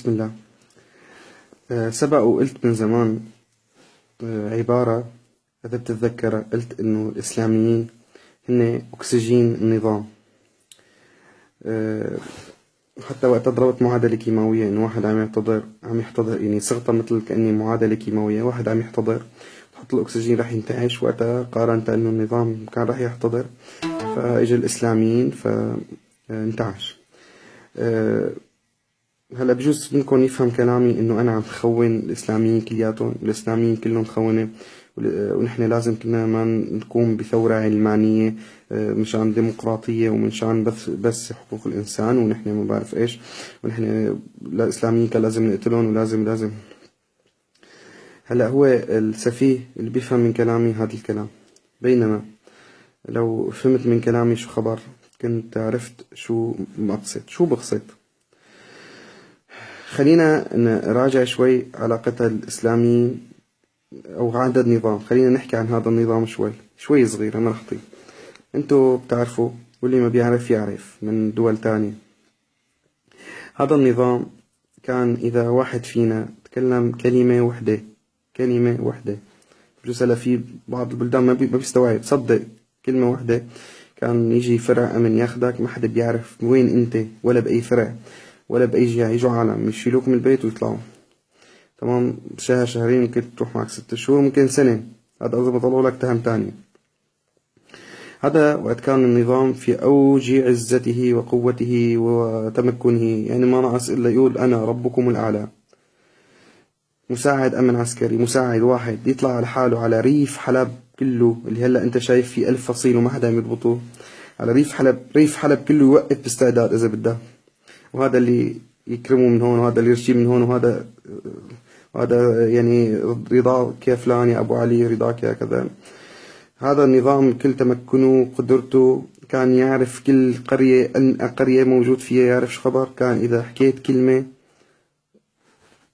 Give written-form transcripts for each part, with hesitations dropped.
بسم الله. سبق وقلت من زمان عبارة، إذا بتتذكر قلت إنه الإسلاميين هن أكسجين النظام. حتى وقت ضربت معادلة كيماوية إنه واحد عم يحتضر يعني صغتها مثل كأني معادلة كيماوية، واحد عم يحتضر تحط له أكسجين راح ينتعش، وقتها قارنت إنه النظام كان راح يحتضر فإجا الإسلاميين فانتعش. هلا بجوز منكم يفهم كلامي انه انا عم خون الاسلاميين كلياتهم، الاسلاميين كلهم خونة، ونحن لازم كلنا ما نقوم بثورة علمانية مشان ديمقراطية ومنشان بس حقوق الانسان، ونحن ما بعرف ايش، ونحن الاسلاميين كان لازم نقتلهم ولازم. هلا هو السفيه اللي بيفهم من كلامي هذا الكلام، بينما لو فهمت من كلامي شو خبر كنت عرفت شو بقصد. خلينا نراجع شوي علاقة الإسلاميين أو هذا النظام. خلينا نحكي عن هذا النظام شوي صغير. أنا رح أعطيه، أنتوا بتعرفوا واللي ما بيعرف يعرف من دول تانية. هذا النظام كان إذا واحد فينا تكلم كلمة وحدة بجوز هلا في بعض البلدان ما بيستوعب، صدق كلمة وحدة كان يجي فرع أمن ياخدك، ما حدا بيعرف وين أنت ولا بأي فرع ولا بأي جهة، يجوا عالم يشيلوك من البيت ويطلعوا. تمام، شهر شهرين ممكن تروح معك 6 شهور، ممكن سنة، هذا إذا بطلعوا لك تهم تاني. هذا وقت كان النظام في أوج عزته وقوته وتمكنه، يعني ما ناقص إلا يقول أنا ربكم الأعلى. مساعد أمن عسكري، مساعد واحد يطلع على حاله على ريف حلب كله، اللي هلأ أنت شايف فيه 1000 فصيل وما حدا يضبطه، على ريف حلب كله يوقف باستعداد إذا بده، وهذا اللي يكرمه من هون وهذا اللي يرشيه من هون، وهذا يعني رضاك يا فلان يا أبو علي، رضاك يا كذا. هذا النظام كل تمكنه قدرته كان يعرف كل قرية، أن قرية موجود فيها يعرف شو خبر، كان إذا حكيت كلمة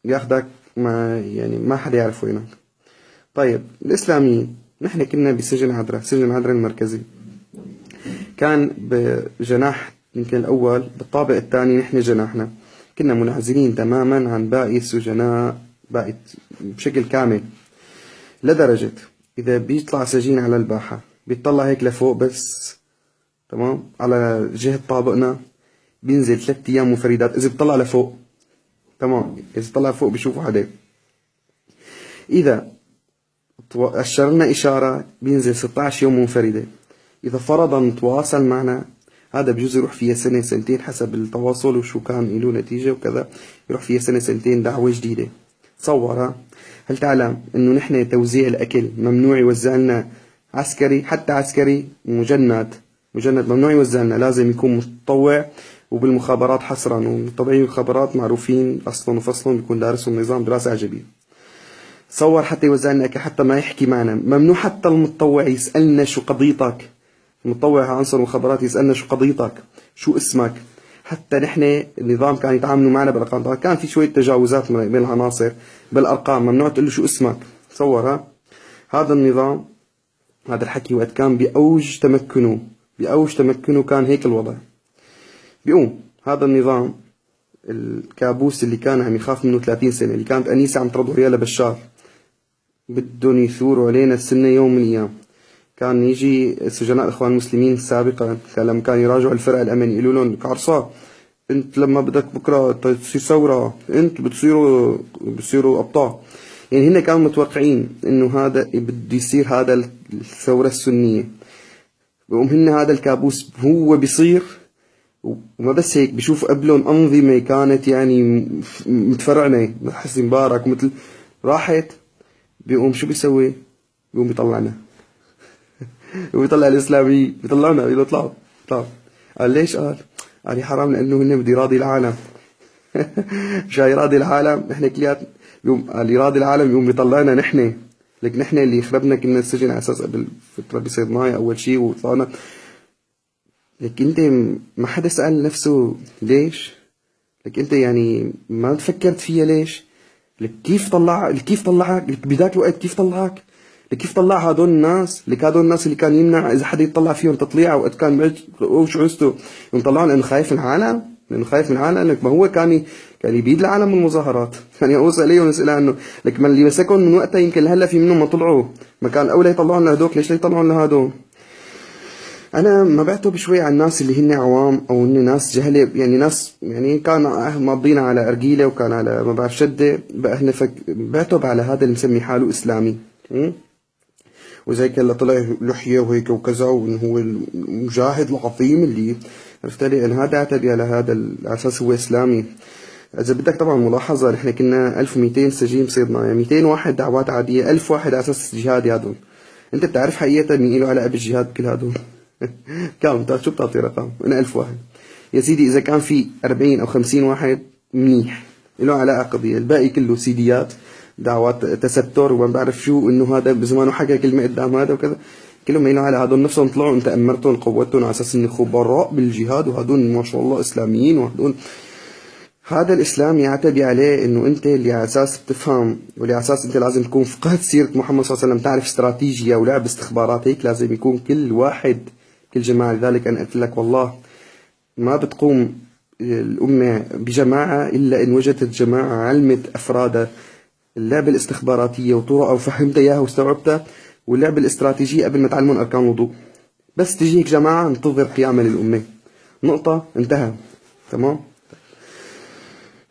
ياخدك ما حدا يعرف وينك. طيب الإسلاميين نحن كنا بسجن عدرا المركزي، كان بجناح يمكن الأول، بالطابق الثاني نحن جناحنا كنا منعزلين تماما عن باقي السجناء بشكل كامل، لدرجة إذا بيطلع سجين على الباحة بيطلع هيك لفوق بس، تمام، على جهة طابقنا بينزل 3 أيام مفردات. إذا بيطلع لفوق تمام، إذا بيطلع فوق بيشوفوا حدا، إذا أشر لنا إشارة بينزل 16 يوم منفردة. إذا فرضا تواصل معنا، هذا بجوز يروح فيها سنة سنتين حسب التواصل وشو كان له نتيجة وكذا، يروح فيها سنة سنتين دعوة جديدة. تصور، هل تعلم انه نحن توزيع الاكل ممنوع يوزع لنا عسكري، حتى عسكري مجند ممنوع يوزع لنا، لازم يكون متطوع وبالمخابرات حصرا، ومتطوعين المخابرات معروفين اصلا وفصلا، بيكون دارسهم نظام دراسة عجبية. تصور حتى يوزع لنا اكل، حتى ما يحكي معنا، ممنوع حتى المتطوع يسألنا شو قضيتك، المتطوع عنصر المخابرات يسألنا شو قضيتك، شو اسمك. حتى نحن النظام كان يتعاملوا معنا بالارقام، طبعا كان في شويه تجاوزات بين العناصر بالارقام، ممنوع تقول له شو اسمك. تصور هذا النظام، هذا الحكي وقت كان باوج تمكنه كان هيك الوضع. بيقوم هذا النظام، الكابوس اللي كان عم يخاف منه 30 سنه، اللي كانت انيسه عم ترضوا عيالها بشار، بدهم يثوروا علينا السنه يوم من الايام. كان يجي سجناء الاخوان المسلمين سابقا لما كانوا يراجعوا الفرق الامني يقولوا لهم كعرصة، انت لما بدك بكره تصير ثوره انت بتصيروا ابطال. يعني هن كانوا متوقعين انه هذا بده يصير، هذا الثوره السنيه، بقوم هن هذا الكابوس هو بيصير. وما بس هيك، بيشوفوا قبلهم انظمه كانت يعني متفرعنه مثل حسني مبارك ومثل راحت، بيقوم شو بيسوي؟ بيقوم بيطلعنا وبيطلع الإسلامي، بيطلعنا بيطلعوا. قال ليش؟ قال لي حرام، لأنه هن بده يراضي العالم. مش يراضي العالم، نحن كليات قال يراضي العالم يقوم بيطلعنا نحن، لك نحن اللي خربنا كنا السجن على أساس قبل فترة بصيدناي أول شيء وطلعنا. لك أنت ما حدا سأل نفسه ليش؟ لك أنت يعني ما فكرت فيها ليش؟ لك كيف طلعك لك بذاك الوقت، كيف طلع هدول الناس اللي كان يمنع اذا حدا يطلع فيهم تطليع، وقت كان وش عزته يوم طلعون لانه خايف العالم. لانه خايف من العالم. لك ما هو كان يبيد العالم بالمظاهرات، كان يقوص عليه ونسأل عنه. لك ما اللي مسكهم من وقتها يمكن هلا في منهم ما طلعوا، ما كان الاولى يطلعون لهدوك، ليش لا يطلعون لهدول؟ انا ما بعتب شوي على الناس اللي هن عوام او هن ناس جهله، يعني ناس يعني كان ماضيين على ارجيله وكان على ما بعرف شده، بقى هن بعتب على هذا اللي مسمي حاله اسلامي. وزي كلا طلع لحيه وهيك وكذا، وانه هو المجاهد العظيم اللي عرفت لي، انا هذا اعتبي على هذا الاساس هو اسلامي. اذا بدك طبعا ملاحظه، نحن كنا 1200 سجين صيدنا، يعني 200 واحد دعوات عاديه، 1000 واحد على اساس جهاد هذول. انت بتعرف حقيقه مين له علاقه بالجهاد كل هذول؟ كم شو بتعطي رقم؟ انا 1000 واحد يا سيدي. اذا كان في 40 او 50 واحد منيح له علاقه قضيه، الباقي كله سيديات، دعوات تستر وما بعرف شو، انه هذا بزمانه حكى كلمه قدام هذا وكذا، كلهم ما على هذول نفسهم طلعوا انت امرتهم قوتهم على اساس انه خبراء بالجهاد، وهذول ما شاء الله اسلاميين، وهذول هذا الاسلام يعتبي عليه انه انت اللي على اساس بتفهم، واللي على اساس انت لازم تكون فقهت سيره محمد صلى الله عليه وسلم، تعرف استراتيجيه ولعب استخبارات، هيك لازم يكون كل واحد كل جماعه. لذلك انا قلت لك والله ما بتقوم الامه بجماعه الا ان وجدت جماعه علمت افرادها اللعبه الاستخباراتيه وطرقها وفهمتها اياها واستوعبتها، واللعبه الاستراتيجيه قبل ما تعلمون اركان الوضوء. بس تجيك جماعه انتظر قيام للامه، نقطه، انتهى، تمام.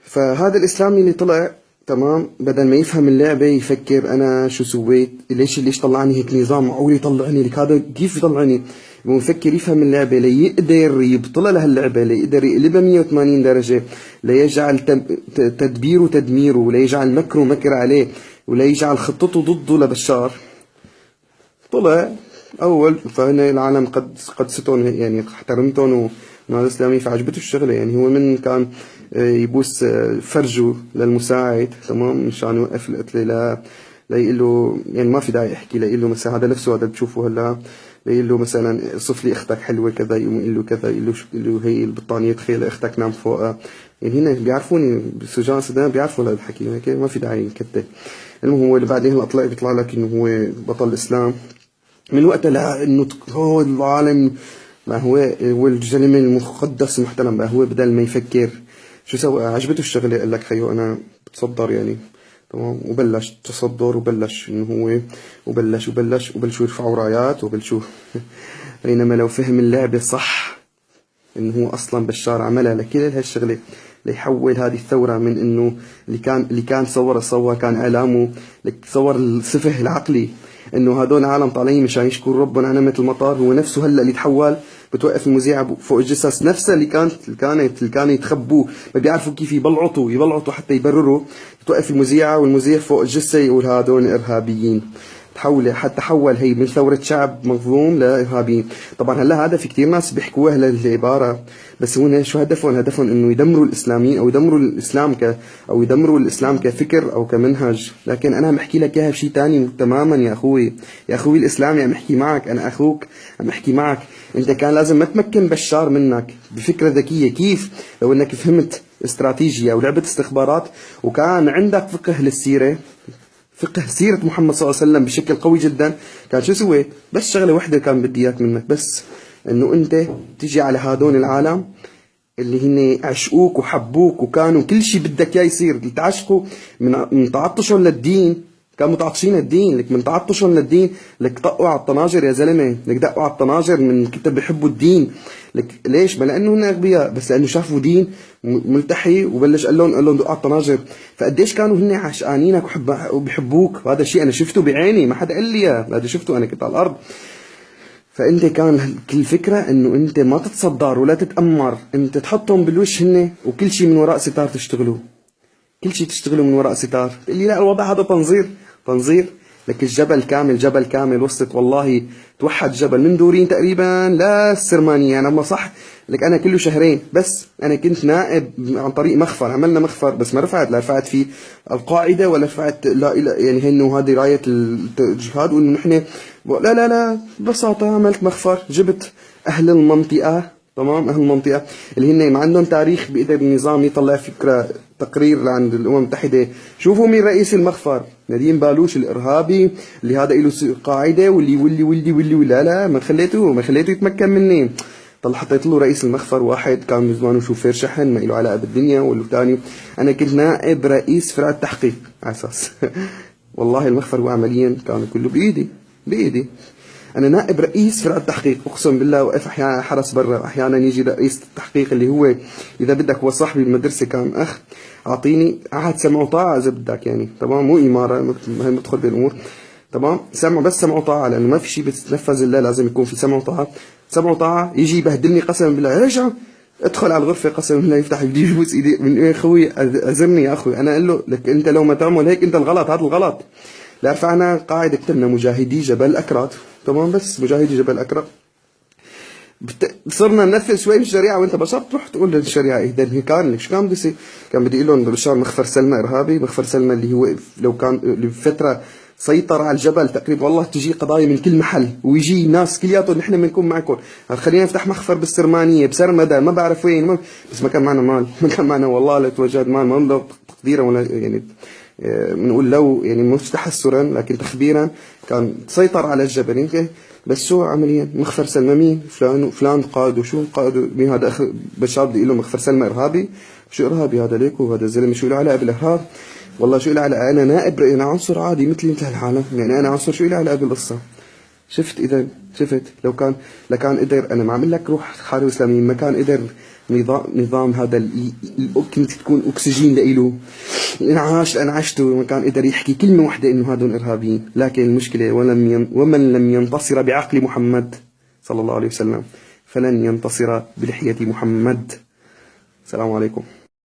فهذا الاسلامي اللي طلع تمام، بدل ما يفهم اللعبه يفكر انا شو سويت، ليش طلعني هيك نظام، معقول يطلعني لك هذا، كيف يطلعني؟ بفكر يفهم اللعبه ليقدر يبطلها لهاللعبه، ليقدر يقلبها 180 درجه، ليجعل تدبيره تدميره، وليجعل مكره مكر عليه، وليجعل خطته ضده لبشار. طلع اول، فهنا العالم قد ستون، يعني احترمتهم وهذا الاسلامي، فعجبته الشغله. يعني هو من كان يبوس فرجه للمساعد تمام مشان يوقف القتله، لا يقول له، يعني ما في داعي احكي، لا يقول له مثلا هذا نفسه هذا بتشوفه هلا، يقول له مثلا صف لي اختك حلوه كذا، يقوم يقول له كذا، يقول له هي البطانيه تخيل اختك نام فوقها. يعني هنا بيعرفوني بالسجان السودان، بيعرفوا هذا الحكي، هيك ما في داعي نكتر. المهم هو اللي بعدين هلا طلع بيطلع لك انه هو بطل الاسلام من وقتها، لا انه هو العالم، ما هو الزلمه المقدس المحترم بقى، هو بدل ما يفكر شو سوى، عجبته الشغله، قال لك خيو انا بتصدر يعني تمام، وبلش تصدر، وبلش انه هو وبلشوا يرفعوا رايات وبلشوا بينما لو فهم اللعبه صح، انه هو اصلا بشار عملها لكل هالشغله ليحول هذه الثوره من انه اللي كان صور كان اعلامه، صور السفه العقلي انه هدول عالم طالعين مشان يشكروا ربنا على نعمه المطر، هو نفسه هلا اللي تحول بتوقف المذيعه فوق الجثث نفسها اللي كانوا يتخبوا، ما بيعرفوا كيف يبلعطوا حتى يبرروا، بتوقف المذيعه والمذيع فوق الجثه يقول هدول ارهابيين. حول هي من ثورة شعب مظلوم لإرهابيين. طبعا هلا هذا في كتير ناس بيحكوها للعبارة، بس هون شو هدفهم؟ هدفهم انه يدمروا الاسلاميين او يدمروا الاسلام او يدمروا الاسلام كفكر او كمنهج. لكن انا عم احكي لك اياها بشيء ثاني تماما يا اخوي. الاسلامي عم احكي معك، انا اخوك عم احكي معك. انت كان لازم ما تمكن بشار منك بفكرة ذكية. كيف؟ لو انك فهمت استراتيجية ولعبة استخبارات وكان عندك فقه للسيرة، فقه سيرة محمد صلى الله عليه وسلم بشكل قوي جدا، كان شو سويت؟ بس شغلة وحدة كان بدي اياك منك، بس انه انت تجي على هذول العالم اللي هن عشقوك وحبوك وكانوا كل شيء بدك اياه يصير، اللي تعشقوا من تعطشهم للدين، كانوا متعطشين الدين، لك من تعطشهم للدين لك طقوا على الطناجر يا زلمه، لك دقوا على الطناجر من كتب بيحبوا الدين. لك ليش؟ ما لانه هن اغبياء، بس لانه شافوا دين ملتحي وبلش قال لهم دقوا على الطناجر. فقديش كانوا هن عشقانينك وبيحبوك، وهذا الشيء انا شفته بعيني، ما حدا قال لي اياه، هذا شفته انا كنت على الارض. فانت كان كل فكره انه انت ما تتصدر ولا تتامر، انت تحطهم بالوش هن، وكل شيء من وراء ستار تشتغلوا، كل شيء تشتغلوا من وراء ستار. اللي لا الوضع هذا تنظير. لك الجبل كامل وصلت والله توحد جبل من دورين تقريبا لا السرمانية. انا ما صح لك انا كله شهرين بس، انا كنت نائب عن طريق مخفر، عملنا مخفر بس ما رفعت، لا رفعت فيه القاعدة ولا رفعت لا يعني انه هذه راية الجهاد وانه نحن لا ببساطة عملت مخفر، جبت اهل المنطقة تمام، اهل المنطقة اللي هن ما عندهم تاريخ بيقدر النظام يطلع فكرة تقرير عند الامم المتحدة. شوفوا مين رئيس المخفر، نديم بالوش الارهابي اللي هذا له قاعدة واللي لا ما خليته يتمكن مني. حطيت له رئيس المخفر واحد كان من زمان شوفير شحن ما له علاقه بالدنيا، والثاني انا كنت نائب رئيس فرقه تحقيق على اساس والله المخفر هو عمليا كان كله بايدي انا نائب رئيس فرقه التحقيق اقسم بالله. واقف احيانا حرس برا، احيانا يجي رئيس التحقيق اللي هو اذا بدك هو صاحبي بالمدرسه، كان اخ اعطيني عهد سمع وطاعه اذا بدك يعني، تمام، مو اماره هي مدخل بالامور، تمام، سمع وطاعه، لانه ما في شيء بتتنفذ الا لازم يكون في سمع وطاعه. سمع وطاعه، يجي يبهدلني قسما بالله، ارجع ادخل على الغرفه قسما بالله يفتح يجي يبوس ايدي من ايه اخوي اعذرني يا اخوي، انا اقول له لك انت لو ما تعمل هيك انت الغلط، هذا الغلط. لا رفعنا قاعده كتبنا مجاهدي جبل اكراد، تمام، بس مجاهدي جبل اكراد صرنا ننفذ شوي من الشريعه، وانت بشر تروح تقول للشريعه ايه ده كان لك شو كان بدي يصير؟ كان بدي اقول لهم بشار مخفر سلمى ارهابي، مخفر سلمى اللي هو لو كان لفتره سيطر على الجبل تقريبا، والله تجي قضايا من كل محل ويجي ناس كلياتهم نحن بنكون معكم، خلينا نفتح مخفر بالسرمانيه بسرمده ما بعرف وين، بس ما كان معنا مال، ما كان معنا والله لا توجد مال، ما بنضرب تقديرا ولا يعني بنقول لو يعني مش تحسرا لكن تخبيرا، كان سيطر على الجبل يمكن. بس شو عمليا مخفر سلمى مين؟ فلان وفلان قائد، وشو قائد مين هذا؟ بشار بدي له مخفر سلمى ارهابي؟ شو ارهابي هذا ليكو؟ هذا الزلمه شو له علاقه بالارهاب؟ والله شو له علاقه؟ انا نائب، انا عنصر عادي مثلي مثل العالم، يعني انا عنصر شو له علاقه بالقصه؟ شفت اذا شفت لو كان لكان قدر، انا ما عم لك روح حرب اسلاميين، ما كان قدر نظام هذا كنت تكون اكسجين لإله انعاش انعشته، ما كان قدر يحكي كلمه واحده انه هذول ارهابيين. لكن المشكله ومن لم ينتصر بعقل محمد صلى الله عليه وسلم فلن ينتصر بلحيه محمد. السلام عليكم.